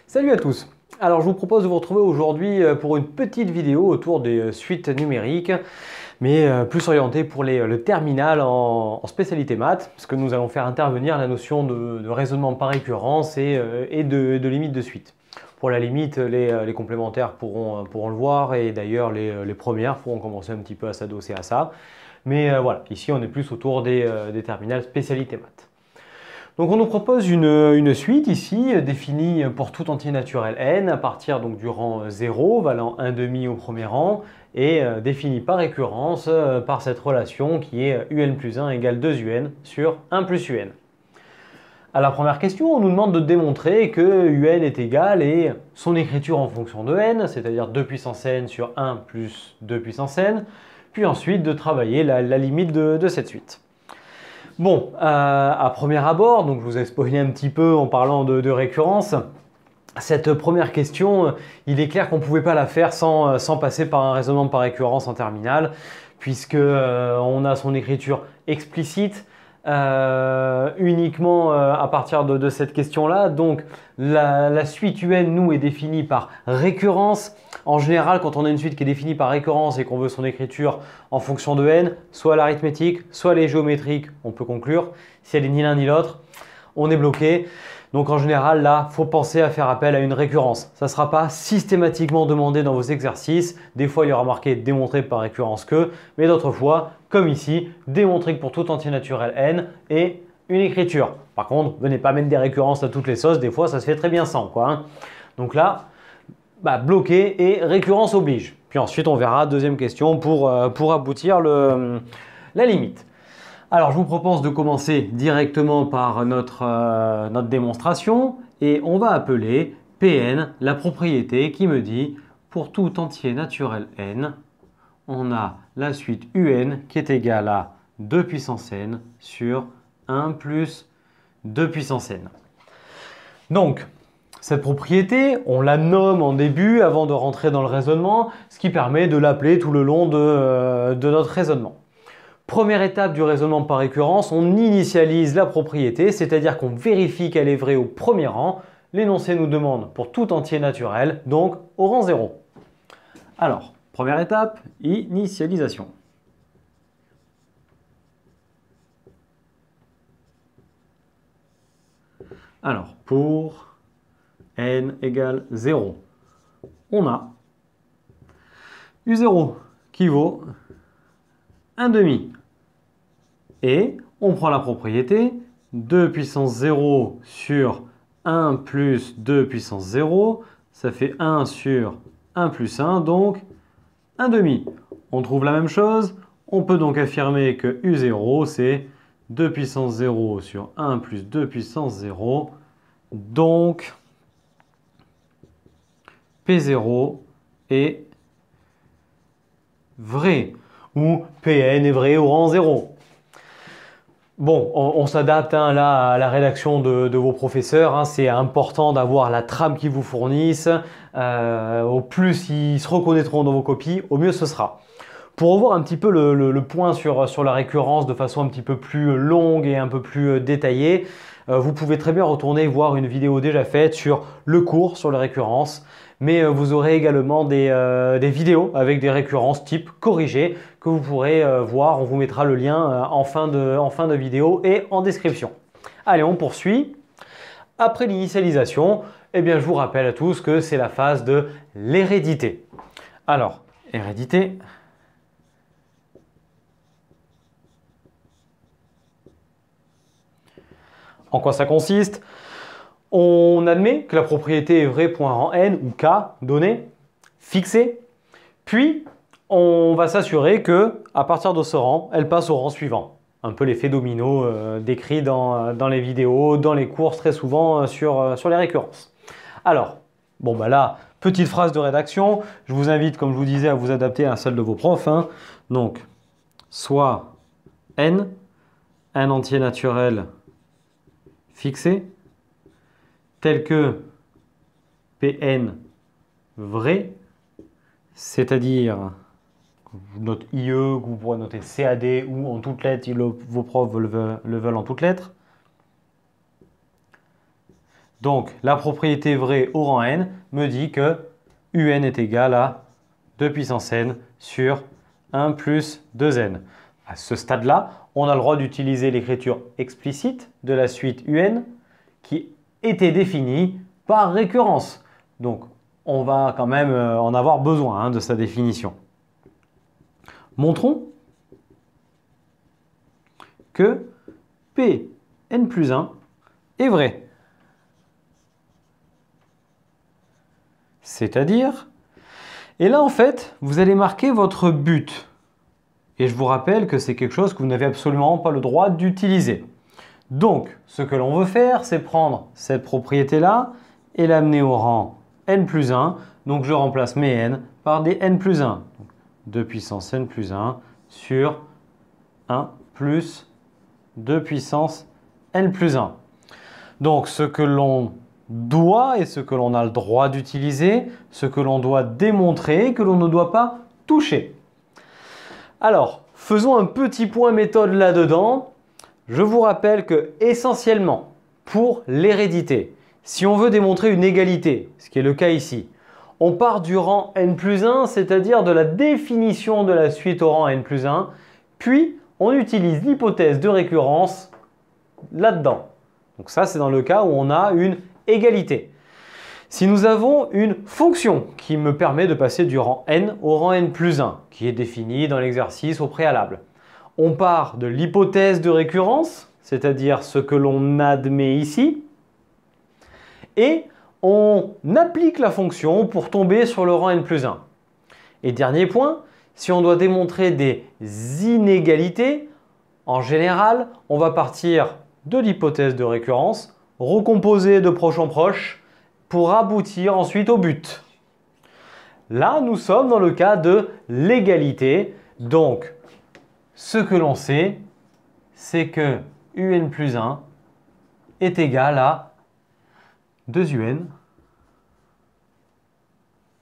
Salut à tous. Alors je vous propose de vous retrouver aujourd'hui pour une petite vidéo autour des suites numériques, mais plus orientée pour le terminal en spécialité maths, parce que nous allons faire intervenir la notion de raisonnement par récurrence et de limite de suite. Pour la limite, les complémentaires pourront le voir, et d'ailleurs les premières pourront commencer un petit peu à s'adosser à ça. Mais voilà, ici on est plus autour des terminales spécialité maths. Donc on nous propose une suite ici définie pour tout entier naturel n à partir donc du rang 0 valant 1 demi au premier rang et définie par récurrence par cette relation qui est un plus 1 égale 2un sur 1 plus un. À la première question, on nous demande de démontrer que un est égal et son écriture en fonction de n, c'est-à-dire 2 puissance n sur 1 plus 2 puissance n, puis ensuite de travailler la limite de cette suite. Bon, à premier abord, donc je vous ai spoilé un petit peu en parlant de récurrence. Cette première question, il est clair qu'on ne pouvait pas la faire sans passer par un raisonnement par récurrence en terminale, puisque on a son écriture explicite uniquement à partir de cette question-là. Donc la suite un, nous, est définie par récurrence. En général, quand on a une suite qui est définie par récurrence et qu'on veut son écriture en fonction de n, soit l'arithmétique, soit les géométriques, on peut conclure. Si elle est ni l'un ni l'autre, on est bloqué. Donc en général, là, il faut penser à faire appel à une récurrence. Ça ne sera pas systématiquement demandé dans vos exercices. Des fois, il y aura marqué démontrer par récurrence que, mais d'autres fois, comme ici, démontrer que pour tout entier naturel n et une écriture. Par contre, venez pas mettre des récurrences à toutes les sauces. Des fois, ça se fait très bien sans, quoi, hein. Donc là, bloqué et récurrence oblige. Puis ensuite, on verra deuxième question pour aboutir la limite. Alors, je vous propose de commencer directement par notre démonstration et on va appeler Pn la propriété qui me dit pour tout entier naturel n, on a la suite un qui est égale à 2 puissance n sur 1 plus 2 puissance n. Donc, cette propriété, on la nomme en début avant de rentrer dans le raisonnement, ce qui permet de l'appeler tout le long de notre raisonnement. Première étape du raisonnement par récurrence, on initialise la propriété, c'est-à-dire qu'on vérifie qu'elle est vraie au premier rang. L'énoncé nous demande pour tout entier naturel, donc au rang 0. Alors, première étape, initialisation. Alors, pour n égale 0, on a u0 qui vaut 1 demi. Et on prend la propriété 2 puissance 0 sur 1 plus 2 puissance 0, ça fait 1 sur 1 plus 1, donc 1 demi. On trouve la même chose, on peut donc affirmer que u0 c'est 2 puissance 0 sur 1 plus 2 puissance 0, donc P0 est vrai, ou Pn est vrai au rang 0. Bon, on s'adapte là à la rédaction de vos professeurs, hein. C'est important d'avoir la trame qu'ils vous fournissent. Au plus ils se reconnaîtront dans vos copies, au mieux ce sera. Pour revoir un petit peu le point sur la récurrence de façon un petit peu plus longue et un peu plus détaillée, vous pouvez très bien retourner voir une vidéo déjà faite sur le cours sur les récurrences. Mais vous aurez également des vidéos avec des récurrences type corrigées que vous pourrez voir. On vous mettra le lien en fin de vidéo et en description. Allez, on poursuit. Après l'initialisation, eh bien, je vous rappelle à tous que c'est la phase de l'hérédité. Alors, hérédité. En quoi ça consiste ? On admet que la propriété est vraie pour un rang n ou k donné, fixé, puis on va s'assurer que à partir de ce rang, elle passe au rang suivant. Un peu l'effet domino décrit dans les vidéos, dans les cours très souvent sur les récurrences. Alors, bon là, petite phrase de rédaction, je vous invite, comme je vous disais, à vous adapter à celle de vos profs, hein. Donc, soit n, un entier naturel fixé, tel que Pn vrai, c'est-à-dire note IE, que vous pourrez noter CAD ou en toutes lettres, vos profs le veulent en toutes lettres. Donc, la propriété vraie au rang n me dit que un est égal à 2 puissance n sur 1 plus 2n. À ce stade-là, on a le droit d'utiliser l'écriture explicite de la suite un qui était définie par récurrence. Donc, on va quand même en avoir besoin de sa définition. Montrons que Pn plus 1 est vrai. C'est-à-dire, et là en fait, vous allez marquer votre but. Et je vous rappelle que c'est quelque chose que vous n'avez absolument pas le droit d'utiliser. Donc, ce que l'on veut faire, c'est prendre cette propriété-là et l'amener au rang n plus 1. Donc, je remplace mes n par des n plus 1. Donc, 2 puissance n plus 1 sur 1 plus 2 puissance n plus 1. Donc, ce que l'on doit et ce que l'on a le droit d'utiliser, ce que l'on doit démontrer et que l'on ne doit pas toucher. Alors, faisons un petit point méthode là-dedans. Je vous rappelle que essentiellement, pour l'hérédité, si on veut démontrer une égalité, ce qui est le cas ici, on part du rang n plus 1, c'est-à-dire de la définition de la suite au rang n plus 1, puis on utilise l'hypothèse de récurrence là-dedans. Donc ça, c'est dans le cas où on a une égalité. Si nous avons une fonction qui me permet de passer du rang n au rang n plus 1, qui est définie dans l'exercice au préalable, on part de l'hypothèse de récurrence, c'est-à-dire ce que l'on admet ici, et on applique la fonction pour tomber sur le rang n plus 1. Et dernier point, si on doit démontrer des inégalités, en général, on va partir de l'hypothèse de récurrence, recomposer de proche en proche, pour aboutir ensuite au but. Là, nous sommes dans le cas de l'égalité. Donc, ce que l'on sait, c'est que un plus 1 est égal à 2un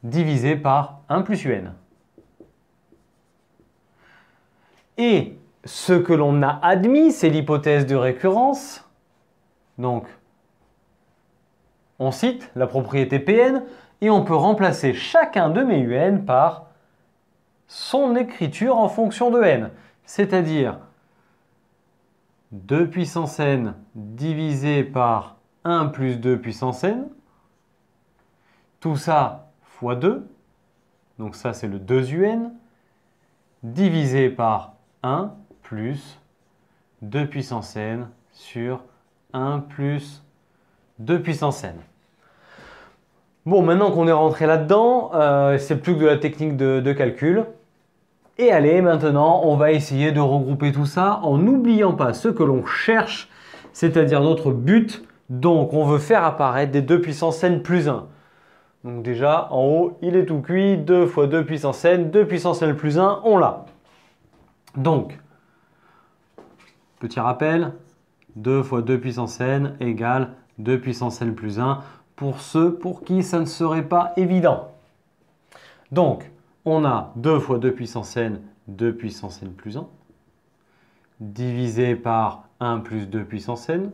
divisé par 1 plus un. Et ce que l'on a admis, c'est l'hypothèse de récurrence. Donc, on cite la propriété Pn et on peut remplacer chacun de mes un par son écriture en fonction de n. C'est-à-dire 2 puissance n divisé par 1 plus 2 puissance n. Tout ça fois 2. Donc ça, c'est le 2un divisé par 1 plus 2 puissance n sur 1 plus 2 puissance n. Bon, maintenant qu'on est rentré là-dedans, c'est plus que de la technique de calcul. Et allez, maintenant, on va essayer de regrouper tout ça en n'oubliant pas ce que l'on cherche, c'est-à-dire notre but. Donc, on veut faire apparaître des 2 puissance n plus 1. Donc déjà, en haut, il est tout cuit. 2 fois 2 puissance n, 2 puissance n plus 1, on l'a. Donc, petit rappel, 2 fois 2 puissance n égale 2 puissance n plus 1 pour ceux pour qui ça ne serait pas évident. Donc, on a 2 fois 2 puissance n, 2 puissance n plus 1, divisé par 1 plus 2 puissance n.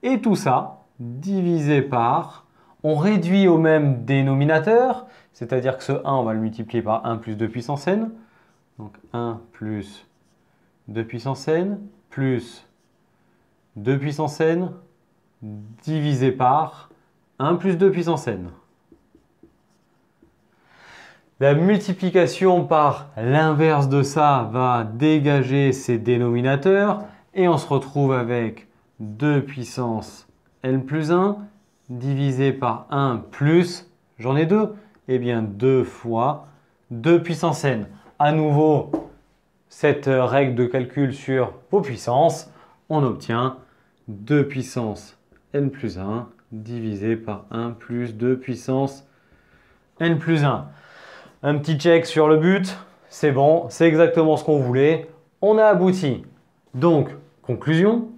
Et tout ça, divisé par, on réduit au même dénominateur, c'est-à-dire que ce 1, on va le multiplier par 1 plus 2 puissance n. Donc 1 plus 2 puissance n, plus 2 puissance n, divisé par 1 plus 2 puissance n. La multiplication par l'inverse de ça va dégager ces dénominateurs et on se retrouve avec 2 puissance n plus 1 divisé par 1 plus, j'en ai 2, et bien 2 fois 2 puissance n. À nouveau, cette règle de calcul sur vos puissances, on obtient 2 puissance n plus 1 divisé par 1 plus 2 puissance n plus 1. Un petit check sur le but, c'est bon, c'est exactement ce qu'on voulait, on a abouti. Donc, conclusion,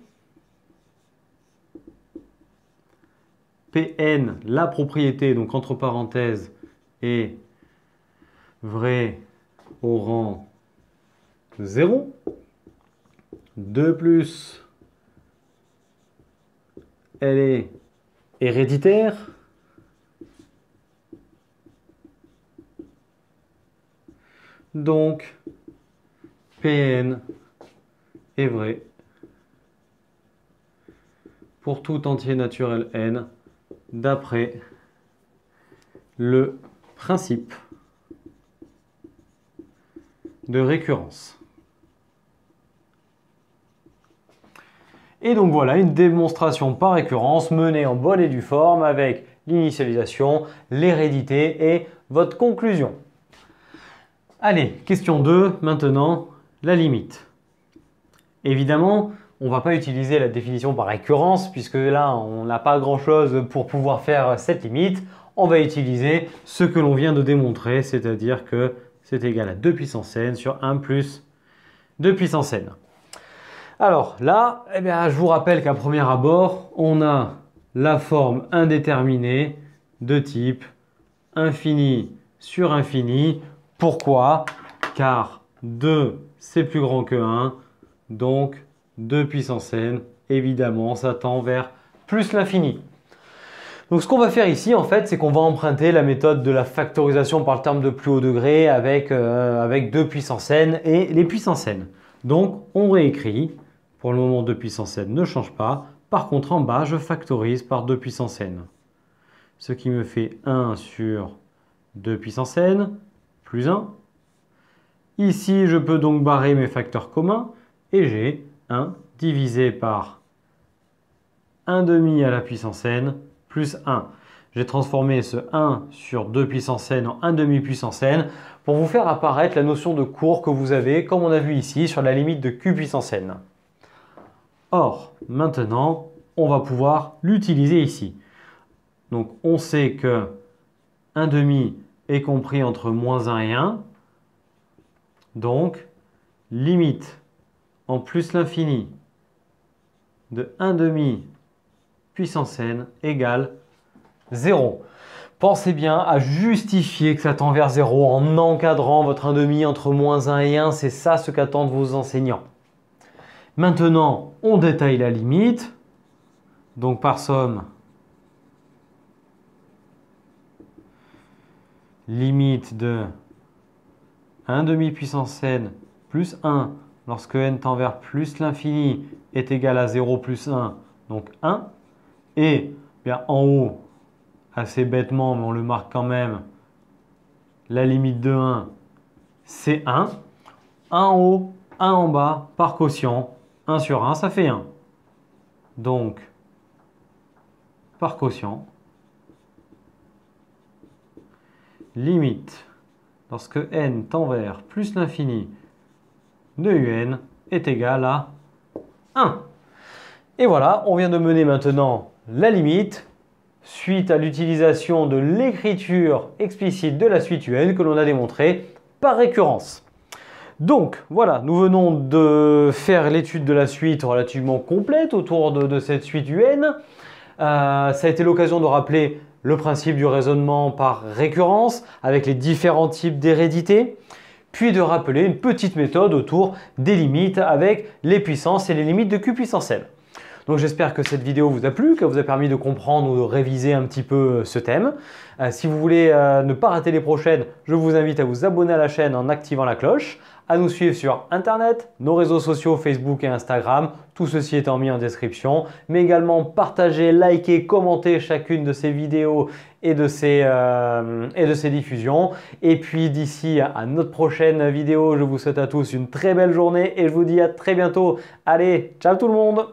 Pn, la propriété, donc entre parenthèses, est vraie au rang 0. 2 plus elle est héréditaire. Donc, Pn est vrai pour tout entier naturel n d'après le principe de récurrence. Et donc voilà une démonstration par récurrence menée en bonne et due forme avec l'initialisation, l'hérédité et votre conclusion. Allez, question 2, maintenant la limite. Évidemment, on ne va pas utiliser la définition par récurrence puisque là, on n'a pas grand-chose pour pouvoir faire cette limite. On va utiliser ce que l'on vient de démontrer, c'est-à-dire que c'est égal à 2 puissance n sur 1 plus 2 puissance n. Alors là, eh bien, je vous rappelle qu'à premier abord, on a la forme indéterminée de type infini sur infini. Pourquoi? Car 2 c'est plus grand que 1, donc 2 puissance n, évidemment, ça tend vers plus l'infini. Donc ce qu'on va faire ici, en fait, c'est qu'on va emprunter la méthode de la factorisation par le terme de plus haut degré avec 2 puissance n et les puissances n. Donc on réécrit, pour le moment 2 puissance n ne change pas, par contre en bas je factorise par 2 puissance n. Ce qui me fait 1 sur 2 puissance n plus 1. Ici je peux donc barrer mes facteurs communs et j'ai 1 divisé par 1 demi à la puissance n plus 1. J'ai transformé ce 1 sur 2 puissance n en 1 demi puissance n pour vous faire apparaître la notion de cours que vous avez, comme on a vu ici, sur la limite de q puissance n. Or, maintenant, on va pouvoir l'utiliser ici. Donc, on sait que 1 demi est compris entre moins 1 et 1. Donc, limite en plus l'infini de 1 demi puissance n égale 0. Pensez bien à justifier que ça tend vers 0 en encadrant votre 1 demi entre moins 1 et 1. C'est ça ce qu'attendent vos enseignants. Maintenant, on détaille la limite. Donc par somme, limite de 1 demi puissance n plus 1 lorsque n tend vers plus l'infini est égal à 0 plus 1, donc 1. Et bien, en haut, assez bêtement, mais on le marque quand même, la limite de 1, c'est 1. 1 en haut, 1 en bas, par quotient, 1 sur 1, ça fait 1. Donc, par quotient, limite, lorsque n tend vers plus l'infini de un est égal à 1. Et voilà, on vient de mener maintenant la limite suite à l'utilisation de l'écriture explicite de la suite UN que l'on a démontré par récurrence. Donc voilà, nous venons de faire l'étude de la suite relativement complète autour de cette suite UN. Ça a été l'occasion de rappeler le principe du raisonnement par récurrence avec les différents types d'hérédité, puis de rappeler une petite méthode autour des limites avec les puissances et les limites de Q puissance n. Donc j'espère que cette vidéo vous a plu, qu'elle vous a permis de comprendre ou de réviser un petit peu ce thème. Si vous voulez ne pas rater les prochaines, je vous invite à vous abonner à la chaîne en activant la cloche, à nous suivre sur Internet, nos réseaux sociaux Facebook et Instagram, tout ceci étant mis en description, mais également partager, liker, commenter chacune de ces vidéos et de ces diffusions. Et puis d'ici à notre prochaine vidéo, je vous souhaite à tous une très belle journée et je vous dis à très bientôt. Allez, ciao tout le monde!